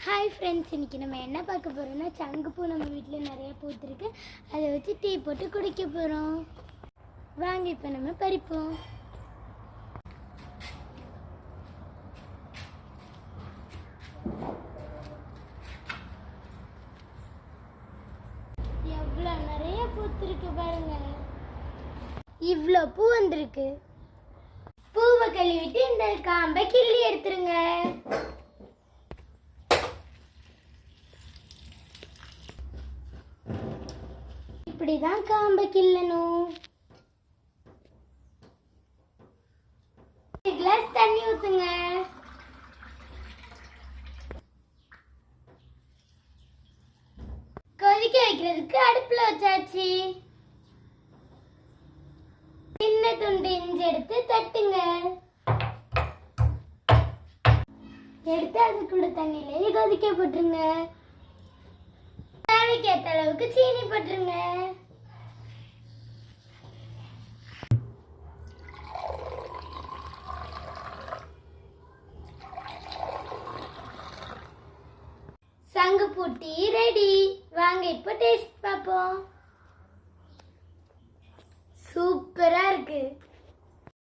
Hi friends, இன்றைக்கி நம்ம என்ன பார்க்க போகிறோம்னா சங்குப்பூ நம்ம வீட்டில் நிறையா பூத்துருக்கு. அதை வச்சு டீ போட்டு குடிக்க போகிறோம். வாங்க இப்போ நம்ம பறிப்போம். எவ்வளோ நிறைய பூத்துருக்கு பாருங்க. இவ்வளோ பூ வந்திருக்கு. பூவை கழுவிட்டு இந்த காம்பை கிள்ளி எடுத்துருங்க. இப்படிதான் காம்பை கிள்ளணும். கிளாஸ் தண்ணி ஊத்துங்க. கொதிக்க வைக்கிறதுக்கு அடுப்புல வச்சாச்சு. சின்ன துண்டு இஞ்சி எடுத்து தட்டுங்க. எடுத்து அதுக்குள்ள தண்ணியிலே கொதிக்க போட்டுருங்க. தேவைக்கேற்ற அளவுக்கு சீனி போட்டுருங்க. சங்குப்பூ டீ ரெடி. வாங்க இப்போ டேஸ்ட் பார்ப்போம். சூப்பரா இருக்கு.